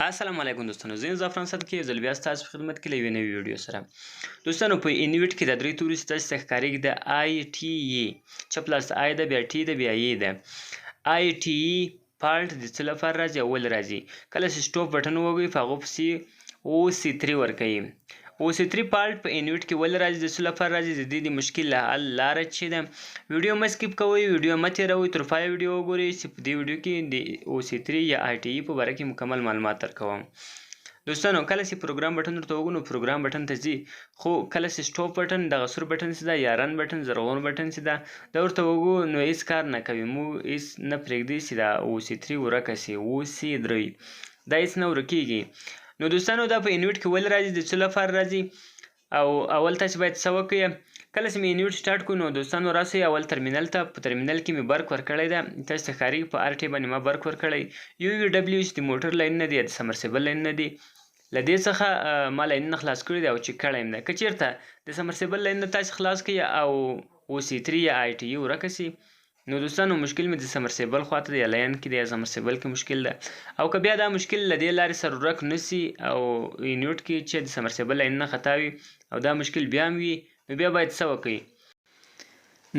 السلام علیکم دوستانو، زه یم زعفران صدقي، یو ځل بیا ستاسو په خدمت کې له یوې نوې ویډیو سره. دوستانو په انویټ کې د درې توري ستاسو ته ښکارېږي د آی ټي ای، چپ لاس آی ده، بیا ټي ده، بیا ای ده. آی ټي ای فالټ د څه لپاره راځي؟ اول راځي کله چې سټاپ بټن ووهئ په هغه پسې او سی 3 ورکوي. او سی 3 فالټ په انویټ کې ولې راځي؟ د څه لپاره راځي؟ د دې د مشکل حل لاره چې ده، ویډیو مه سکیپ کوئ، ویډیو مه تېروئ، تر پایه ویډیو وګورئ چې په دې ویډیو کې د او سی 3 یا آی ټي ای په باره کې مکمل معلومات درکوم. دوستانو کله چې پروګرام بټن ورته وګورو، پروګرام بټن ته ځي، خو کله چې سټاپ بټن دغه سور بټن چې ده یا رن بټن زرغون بټن چې ده دا ورته وګورو نو هېڅ کار نه کوي، موږ هېڅ نه پرېږدي چې دا او سی 3 ورکه سي. او سی 3 دا هېڅ نه ورکېږي. نو دوستانو دا په انویټ کې ولې راځي؟ د څه لپاره راځي؟ او اول تاسې باید څه وکړئ؟ کله چې مې انویټ سټارټ کړو نو دوستانو راسئ اول ترمینل ته. په ترمینل کې مې برق ورکړی ده، تاسې ته ښکارېږي په ار ټی باندې ما برق ورکړی. یو یو ډبلیو چې د موټر لاین نه دی یا د سمرسیبل لاین نه دی، له دې څخه ما لاینونه خلاص کړي دي او چک کړی یم ده. که چېرته د سمرسیبل لاین نه تاسې خلاص کړئ او او سی 3 یا آی ټي ای ورکه سي، نو دوستانو مشکل مې د سمرسیبل خواته دی یا لاین کې دی یا سمرسیبل کې مشکل ده. او که بیا دا مشکل له دې لارې سره ورک نه سي او انویټ کې چې د سمرسیبل لاین نه خطا وي او دا مشکل بیا هم وي، نو بیا باید څه وکړئ؟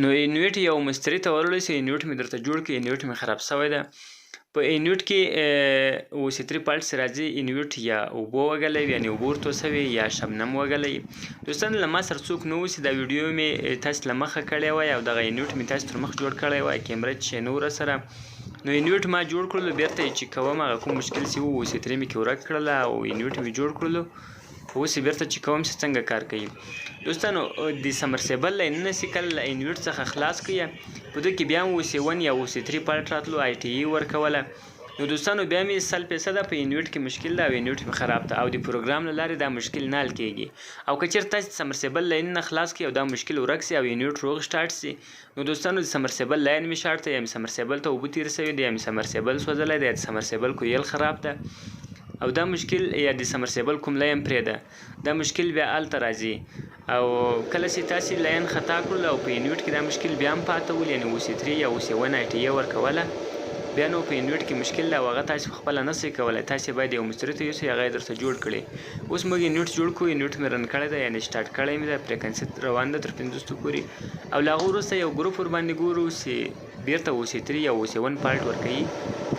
نو انویټ یو مستري ته ورولئ چې انویټ مې درته جوړ کړي، انویټ مې خراب شوی ده. په انویټ کې او سی 3 فالټ چې راځي، انویټ یا اوبه وږلی وي، یعنې اوبه ورته وسوي یا شبنم وږلی. دوستانو له ما سره څوک نه و چې دا ویډیو مې تاسې له مخه کړې وای او دغه انویټ مې تاسې تر مخ جوړ کړی وای، کیمره چې نه وه راسره. نو انویټ ما جوړ کړلو، بیرته یې چې کوم هغه کوم مشکل چې و او سی 3 مې کې ورک کړله او انویټ مې جوړ کړلو، اوس یې بیرته چې کوم چې څنګه کار کوي. دوستانو د سمرسیبل لاینونه چې کله له انویټ څخه خلاص کړئ، په دوی کې بیا هم او سی 1 یا او سی 3 فالټ راتلو، آی ټي ای ورکوله. نو دوستانو بیا مې 100% په انویټ کې مشکل ده او انویټ مې خراب ده او د پروګرام له لارې دا مشکل نه حل کېږي. او که چېرته تاسې سمرسیبل لاینونه خلاص کړئ او دا مشکل ورک سي او انویټ روغ سټارټ سي، نو دوستانو د سمرسیبل لاین مې شارټ دی یا مې سمرسیبل ته اوبه تېر سوي دي یا مې سمرسیبل سوځلی دی یا د سمرسیبل کویل خراب ده او دا مشکل یا د سمرسیبل کوم لاین پرېږده، دا مشکل بیا هلته راځي. او کله چې تاسې لاین خطا کړل او په انویټ کې دا مشکل بیا هم پاته ول، یعنې او سی 3 یا او سی 1 آی ټي ای ورکوله، بیا نو په انویټ کې مشکل ده او هغه تاسې پخپله نه شئ کولی. تاسې باید یو مستري ته یوسئ، هغه یې درته جوړ کړي. اوس موږ انویټ جوړ کړو، انویټ مې رن کړی ده، یعنې سټارټ کړی مې ده، فریکونسي روان ده تر 500 پورې. او له هغه وروسته یو ګروپ ورباندې ګورو چې بیرته او سی 3 یا او سی 1 فالټ ورکوي.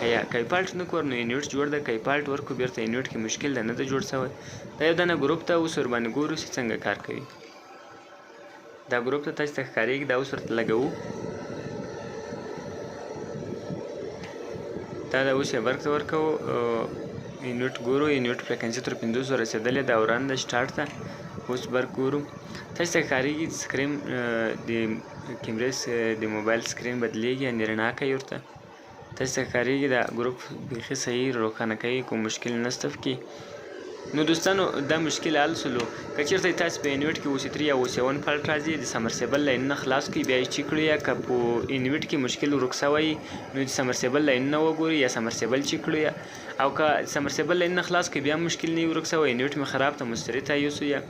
که یې فالټ نه کړو نو انویټ جوړ ده، که یې فالټ ورکړو بیرته انویټ کې مشکل ده، نه ده جوړ شوی. دا یو دانه ګروپ ته اوس ورباندې ګورو چې څنګه کار کوي. دا ګروپ ته تاسې ته ښکارېږي، دا اوس ورته لګوو. دا اوس یې برق ته ورکوو، انویټ ګورو، انویټ فریکونسي تر 500 رسېدلې ده او رن ده سټارټ ته. اوس برق ګورو، تاسې ته ښکارېږي سکرین د کیمرې د موبایل سکرین بدلېږي، یعنې رڼا کوي ورته. تاسې ته ښکارېږي دا ګروپ بیخي صحیح روښانه کوي، کوم مشکل نشته پکې. نو دوستانو دا مشکل حل سولو. که چېرته تاسې په انویټ کې او سی 3 یا او سی 1 فالټ راځي، د سمرسیبل لاینونه خلاص کړئ، بیا یې چک کړئ، یا که په انویټ کې مشکل ورک شوی نو د سمرسیبل لاینونه وګورئ یا سمرسیبل چک کړئ. او که سمرسیبل لاینونه خلاص کړئ بیا هم مشکل نه وي ورک شوی، انویټ مې خراب ته مستري ته یوسئ یا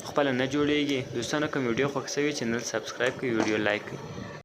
خپله نه جوړېږي. دوستانو که مې ویډیو خوښ شوې چینل سبسکرایب کړئ، ویډیو لایک کړئ.